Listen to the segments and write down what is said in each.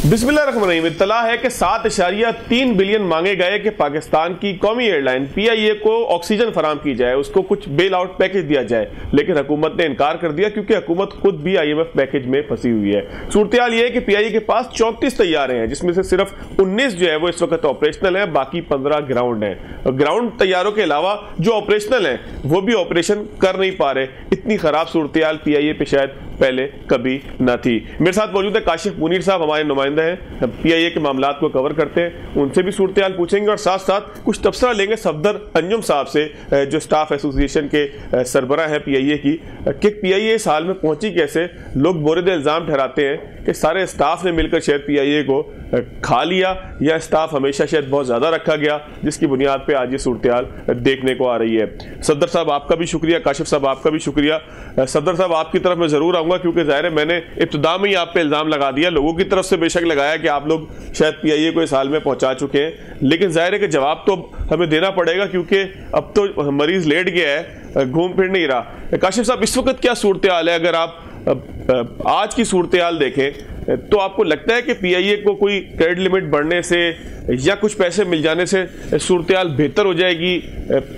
बिस्मिल्लाहिर्रहमानिर्रहीम। इत्तला है कि 7.3 बिलियन मांगे गए कि पाकिस्तान की कौमी एयरलाइन PIA को ऑक्सीजन फराम की जाए, उसको कुछ बेल आउट पैकेज दिया जाए, लेकिन हुकूमत ने इनकार कर दिया क्योंकि हुकूमत खुद भी IMF पैकेज में फंसी हुई है। सूरत-ए-हाल ये है कि PIA के पास 34 तैयारे हैं, जिसमें से सिर्फ 19 जो है वो इस वक्त ऑपरेशनल है, बाकी 15 ग्राउंड है। ग्राउंड तैयारों के अलावा जो ऑपरेशनल है वो भी ऑपरेशन कर नहीं पा रहे। इतनी खराब सूरत-ए-हाल PIA पे शायद पहले कभी न थी। मेरे साथ मौजूद है काशिफ मुनीर साहब, हमारे नुमाइंदा हैं, PIA के मामलात को कवर करते हैं, उनसे भी सूरत-ए-हाल पूछेंगे और साथ साथ कुछ तबसरा लेंगे सफदर अंजुम साहब से, जो स्टाफ एसोसिएशन के सरबराह हैं PIA की, कि PIA इस हाल में पहुंची कैसे। लोग बोरिद इल्जाम ठहराते हैं कि सारे स्टाफ ने मिलकर शायद PIA को खा लिया या स्टाफ हमेशा शायद बहुत ज्यादा रखा गया, जिसकी बुनियाद पे आज ये सूरत-ए-हाल देखने को आ रही है। सफदर साहब आपका भी शुक्रिया, काशिफ साहब आपका भी शुक्रिया। सफदर साहब आपकी तरफ मैं जरूर आऊंगा क्योंकि जाहिर है मैंने इब्तिदा में ही आप पे इल्जाम लगा दिया, लोगों की तरफ से बेशक लगाया कि आप लोग शायद PIA को इस हाल में पहुंचा चुके हैं, लेकिन जाहिर है कि जवाब तो हमें देना पड़ेगा क्योंकि अब तो मरीज लेट गया है, घूम फिर नहीं रहा। काशिफ साहब, इस वक्त क्या सूरत-ए-हाल है? अगर आप आज की सूरत-ए-हाल देखें तो आपको लगता है कि PIA को कोई क्रेडिट लिमिट बढ़ने से या कुछ पैसे मिल जाने से सूरत-ए-हाल बेहतर हो जाएगी,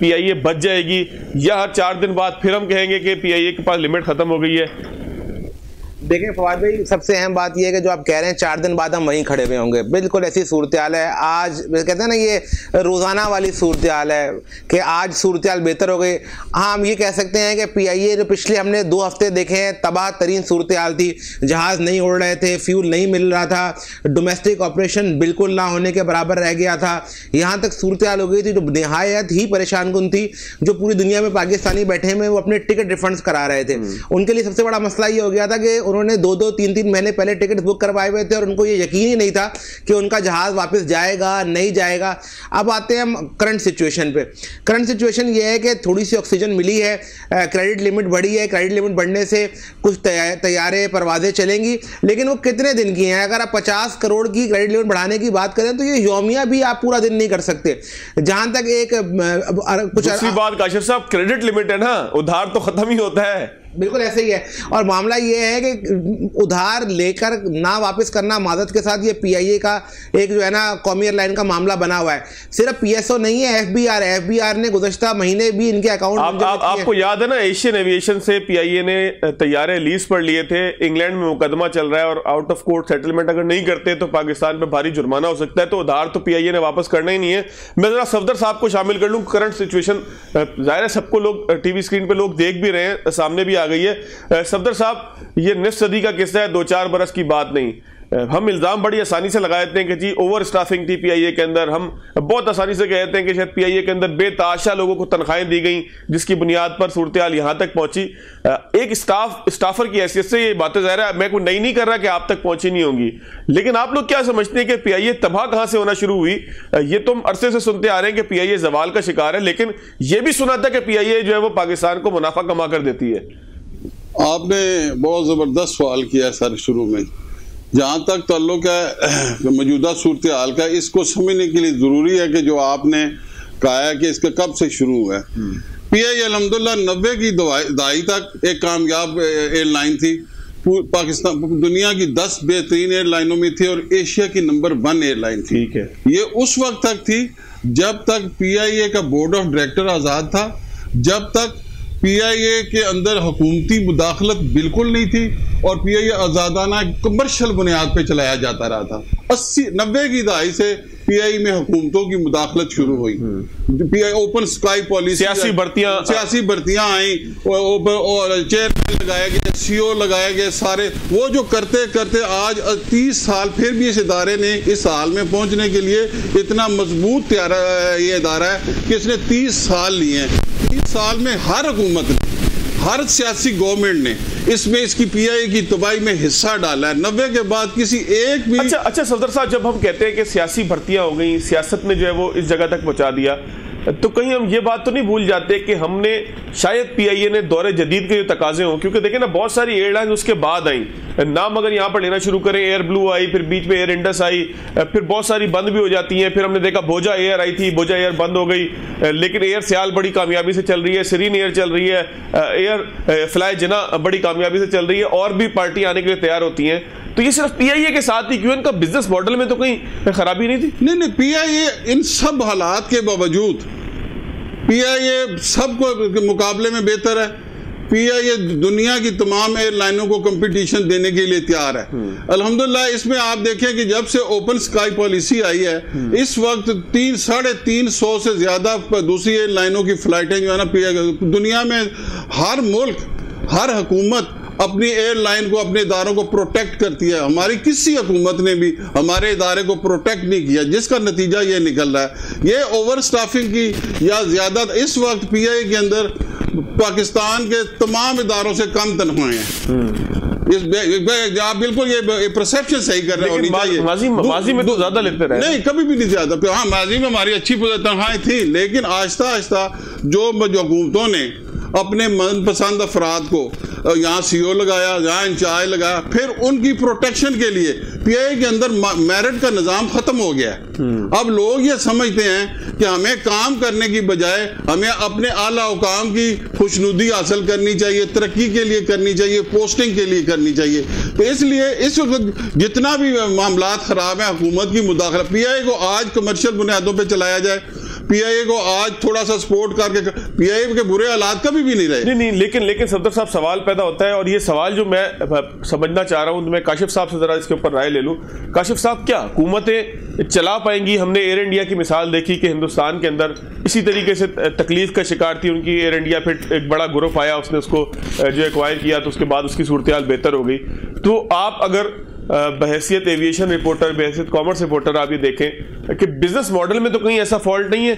PIA बच जाएगी, या हर 4 दिन बाद फिर हम कहेंगे कि PIA के पास लिमिट खत्म हो गई है? देखें फवाद भाई, सबसे अहम बात यह है कि जो आप कह रहे हैं 4 दिन बाद हम वहीं खड़े हुए होंगे, बिल्कुल ऐसी सूरत-ए-हाल है। आज कहते हैं ना, ये रोज़ाना वाली सूरत-ए-हाल है कि आज सूरत-ए-हाल बेहतर हो गई। हाँ, हम ये कह सकते हैं कि PIA जो पिछले हमने 2 हफ्ते देखे हैं, तबाह तरीन सूरत-ए-हाल थी। जहाज़ नहीं उड़ रहे थे, फ्यूल नहीं मिल रहा था, डोमेस्टिक ऑपरेशन बिल्कुल ना होने के बराबर रह गया था। यहाँ तक सूरत-ए-हाल हो गई थी जो नहायत ही परेशान कुन थी। जो पूरी दुनिया में पाकिस्तानी बैठे हुए वो अपने टिकट रिफंड्स करा रहे थे, उनके लिए सबसे बड़ा मसला ये हो गया था कि उन्होंने 2-2, 3-3 महीने पहले टिकट बुक करवाए हुए थे और उनको ये यकीन ही नहीं था कि उनका जहाज वापस जाएगा नहीं जाएगा। अब आते हैं हम करंट सिचुएशन पे। करंट सिचुएशन ये है कि थोड़ी सी ऑक्सीजन मिली है, क्रेडिट लिमिट बढ़ी है, क्रेडिट लिमिट बढ़ने से कुछ तैयारे परवाजें चलेंगी, लेकिन वो कितने दिन की हैं? अगर आप 50 करोड़ की क्रेडिट लिमिट बढ़ाने की बात करें तो ये यौमिया भी आप पूरा दिन नहीं कर सकते। जहां तक एक कुछ दूसरी बात काशिफ साहब, क्रेडिट लिमिट है ना, उधार तो खत्म ही होता है। बिल्कुल ऐसे ही है, और मामला ये है कि उधार लेकर ना वापस करना मादत के साथ ये PIA का एक जो है ना कौमी एयरलाइन का मामला बना हुआ है। सिर्फ PSO नहीं है, FBR है। FBR ने गुज़श्ता महीने भी इनके अकाउंट आपको याद है ना, एशियन एविएशन से PIA ने तैयारे लीज पर लिए थे, इंग्लैंड में मुकदमा चल रहा है और आउट ऑफ कोर्ट सेटलमेंट अगर नहीं करते तो पाकिस्तान पे भारी जुर्माना हो सकता है। तो उधार तो PIA ने वापस करना ही नहीं है। मैं जरा सफदर साहब को शामिल कर लूं। करंट सिचुएशन जाहिर है सबको लोग टीवी स्क्रीन पे लोग देख भी रहे हैं, सामने भी आ गई है। सफदर साहब, ये निस्फ सदी का किस्सा है, 2-4 बरस की बात नहीं। हम इल्जाम बड़ी आसानी से लगा देते हैं कि जी ओवर स्टाफिंग थी PIA के अंदर। हम बहुत आसानी से कहते हैं कि शायद PIA के अंदर बेताशा लोगों को तनख्वाहें दी गई, जिसकी बुनियाद पर सूरत-ए-हाल यहां तक पहुंची। एक स्टाफर की हैसियत से ये बातें ज़ाहिर है मैं कोई नई नहीं कर रहा कि आप तक पहुंची नहीं होंगी, लेकिन आप लोग क्या समझते हैं कि PIA तबाह कहां से होना शुरू हुई? ये तो हम अरसे से सुनते आ रहे हैं कि PIA जवाल का शिकार है, लेकिन यह भी सुना था कि PIA जो है वो पाकिस्तान को मुनाफा कमा कर देती है। आपने बहुत ज़बरदस्त सवाल किया सर शुरू में। जहाँ तक ताल्लुक है मौजूदा सूरत-ए-हाल का, इसको समझने के लिए ज़रूरी है कि जो आपने कहा है कि इसका कब से शुरू हुआ है। PIA अल्हम्दुलिल्लाह 90 की दहाई तक एक कामयाब एयरलाइन थी। पाकिस्तान दुनिया की 10 बेहतरीन एयरलाइनों में थी और एशिया की नंबर 1 एयरलाइन थी। ठीक है, ये उस वक्त तक थी जब तक PIA का बोर्ड ऑफ डायरेक्टर आज़ाद था, जब तक PIA के अंदर हुकूमती मुदाखलत बिल्कुल नहीं थी और PIA आज़ादाना कमर्शियल बुनियाद पे चलाया जाता रहा था। 80-90 की दहाई से PIA में हुकूमतों की मुदाखलत शुरू हुई। PIA ओपन स्काई पॉलिसी, सियासी भर्तियां आई और चेयरमैन लगाया गया, CO लगाया गया, सारे वो जो करते करते आज 30 साल फिर भी इस इदारे ने इस हाल में पहुंचने के लिए इतना मजबूत ये इदारा है कि इसने 30 साल लिए हैं। 30 साल में हर हुकूमत ने, हर सियासी गवर्नमेंट ने इसमें इसकी PIA की तबाही में हिस्सा डाला है। 90 के बाद किसी एक भी अच्छा सफदर साहब, जब हम कहते हैं कि सियासी भर्तियां हो गई, सियासत ने जो है वो इस जगह तक पहुंचा दिया, तो कहीं हम ये बात तो नहीं भूल जाते कि हमने शायद पीआईए ने दौरे जदीद के जो तकाजे हों, क्योंकि देखिए ना बहुत सारी एयरलाइन उसके बाद आई, नाम अगर यहाँ पर लेना शुरू करें, एयर ब्लू आई, फिर बीच में एयर इंडस आई, फिर बहुत सारी बंद भी हो जाती हैं। फिर हमने देखा बोजा एयर आई थी, बोजा एयर बंद हो गई, लेकिन एयर सियाल बड़ी कामयाबी से चल रही है, सीरीन एयर चल रही है, एयर फ्लाई जिना बड़ी कामयाबी से चल रही है, और भी पार्टी आने के लिए तैयार होती हैं। तो ये सिर्फ पीआईए के साथ ही क्यों, इनका बिजनेस मॉडल में तो कहीं खराबी नहीं थी? नहीं, पीआईए इन सब हालात के बावजूद पीआईए सबको मुकाबले में बेहतर है। पीआईए दुनिया की तमाम एयरलाइनों को कंपटीशन देने के लिए तैयार है। अल्हम्दुलिल्लाह इसमें आप देखें कि जब से ओपन स्काई पॉलिसी आई है, इस वक्त 300-350 से ज्यादा दूसरी एयरलाइनों की फ्लाइटें जो है ना पीआईए, दुनिया में हर मुल्क, हर हुकूमत अपनी एयरलाइन को, अपने इदारों को प्रोटेक्ट करती है। हमारी किसी हुकूमत ने भी हमारे इदारे को प्रोटेक्ट नहीं किया, जिसका नतीजा ये निकल रहा है। ये ओवर स्टाफिंग की या ज्यादा, इस वक्त पीआईए के अंदर पाकिस्तान के तमाम इदारों से कम तनख्वाहें हैं। आप बिल्कुल ये परसेप्शन सही कर रहे हैं। माजी में तो ज्यादा लेते रहे, नहीं कभी भी नहीं ज्यादा। हाँ, माजी में हमारी अच्छी तनख्वाहें थी, लेकिन आहिस्ता आहिस्ता जो हुकूमतों ने अपने मनपसंद अफराद को यहाँ सीओ लगाया, यहाँ इंचार्ज लगाया, फिर उनकी प्रोटेक्शन के लिए पीआईए के अंदर मेरिट का निजाम खत्म हो गया है। अब लोग ये समझते हैं कि हमें काम करने की बजाय हमें अपने आला हुकाम की खुशनुदी हासिल करनी चाहिए, तरक्की के लिए करनी चाहिए, पोस्टिंग के लिए करनी चाहिए। तो इसलिए इस वक्त जितना भी मामलात खराब है, हुकूमत की मुदाखलत, पीआईए को आज कमर्शियल बुनियादों पर चलाया जाए, पीआईए को आज थोड़ा सा सपोर्ट करके, पीआईए के बुरे हालात कभी भी नहीं रहे। नहीं, लेकिन सफदर साहब सवाल पैदा होता है, और ये सवाल जो मैं समझना चाह रहा हूं, तो मैं काशिफ साहब से जरा इसके ऊपर राय ले लूं। काशिफ साहब, क्या हुकूमतें चला पाएंगी? हमने एयर इंडिया की मिसाल देखी कि हिंदुस्तान के अंदर इसी तरीके से तकलीफ का शिकार थी उनकी एयर इंडिया, फिर एक बड़ा ग्रुप आया, उसने उसको जो एक्वायर किया, तो उसके बाद उसकी सूरत हाल बेहतर हो गई। तो आप अगर बहैसियत एविएशन रिपोर्टर, बहैसियत कॉमर्स रिपोर्टर आप ये देखें कि बिजनेस मॉडल में तो कहीं ऐसा फॉल्ट नहीं है?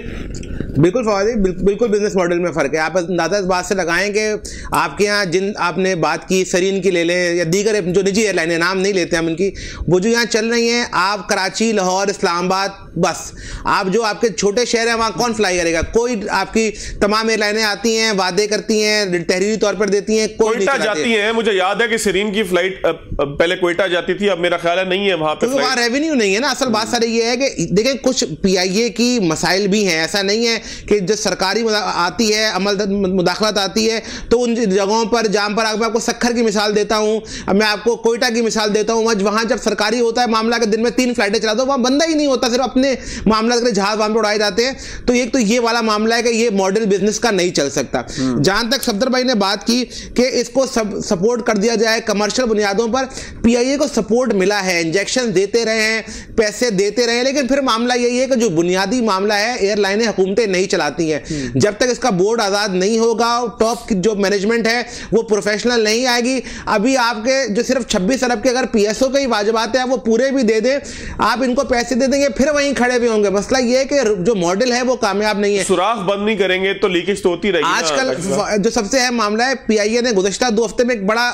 बिल्कुल फवाद, बिल्कुल बिजनेस मॉडल में फ़र्क है। आप अंदाजा इस बात से लगाएं कि आपके यहाँ जिन आपने बात की, सरीन की ले लें या दीगर जो निजी एयरलाइनें, नाम नहीं लेते हम इनकी, वो जो यहाँ चल रही हैं, आप कराची, लाहौर, इस्लामाबाद, बस आप जो आपके छोटे शहर हैं वहाँ कौन फ्लाई करेगा? कोई, आपकी तमाम एयरलाइनें आती हैं, वादे करती हैं, तहरीरी तौर पर देती हैं, कोयटा जाती हैं। मुझे याद है कि सरीन की फ्लाइट पहले कोयटा जाती थी, अब मेरा ख्याल है नहीं है वहाँ पे, तो वहाँ रेवेन्यू नहीं है ना। असल बात सारी ये है कि देखें, कुछ पीआईए की मसाइल भी हैं, ऐसा नहीं है कि जब सरकारी आती है, अमल मुदाखलत आती है, तो उन जगहों पर जहाँ पर मैं आपको सखर की मिसाल देता हूँ, मैं आपको कोयटा की मिसाल देता हूँ, वहाँ जब सरकारी होता है मामला, के दिन में 3 फ्लाइटें चला दो, वहाँ बंदा ही नहीं होता, सिर्फ अपने मामला के जहाज वहाँ पर उड़ाए जाते हैं। तो एक तो ये वाला मामला है कि ये मॉडल बिजनेस का नहीं चल सकता। जहाँ तक सफदर भाई ने बात की कि इसको सपोर्ट कर दिया जाए कमर्शियल बुनियादों पर, पीआईए को सपोर्ट मिला है, इंजेक्शन देते रहे हैं, पैसे देते रहे, लेकिन फिर मामला यही है कि जो बुनियादी मामला है, एयरलाइनें हुकूमतें नहीं चलाती हैं। जब तक इसका बोर्ड आजाद नहीं होगा, टॉप की जो मैनेजमेंट है वो प्रोफेशनल नहीं आएगी। अभी आपके जो सिर्फ 26 अरब के अगर पीएसओ के ही वाजिबात है, वो पूरे भी दे दे, आप इनको पैसे दे देंगे, फिर वहीं खड़े भी होंगे। मसला ये है कि जो मॉडल है वो कामयाब नहीं है। सुराख बंद नहीं करेंगे तो लीकेज तो होती रहेगी। आजकल जो सबसे अहम मामला है, पीआईए ने गुज़श्ता 2 हफ्ते में एक बड़ा,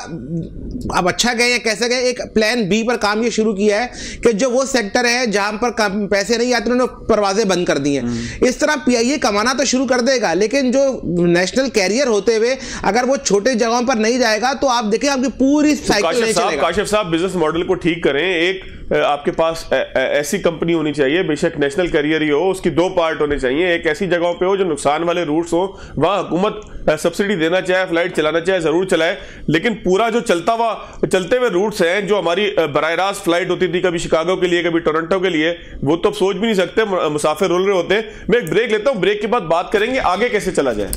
अब अच्छा गए या कैसे गए, एक प्लान बी पर काम ये शुरू किया है कि जो वो सेक्टर है जहां पर पैसे नहीं आते, उन्होंने परवाजें बंद कर दी हैं। इस तरह पीआईए कमाना तो शुरू कर देगा, लेकिन जो नेशनल कैरियर होते हुए अगर वो छोटे जगहों पर नहीं जाएगा, तो आप देखें आपकी पूरी साइकिल नहीं चलेगा। काशिफ साहब, बिजनेस मॉडल को ठीक करें। एक आपके पास ऐसी कंपनी होनी चाहिए, बेशक नेशनल कैरियर ही हो, उसकी 2 पार्ट होने चाहिए। एक ऐसी जगहों पे हो जो नुकसान वाले रूट्स हो, वहां हुकूमत सब्सिडी देना चाहे, फ्लाइट चलाना चाहे, जरूर चलाए, लेकिन पूरा जो चलते हुए रूट्स हैं, जो हमारी बराह रास्त फ्लाइट होती थी कभी शिकागो के लिए, कभी टोरंटो के लिए, वो तो सोच भी नहीं सकते, मुसाफिर रुल रहे होते हैं। मैं एक ब्रेक लेता हूं, ब्रेक के बाद बात करेंगे आगे कैसे चला जाए।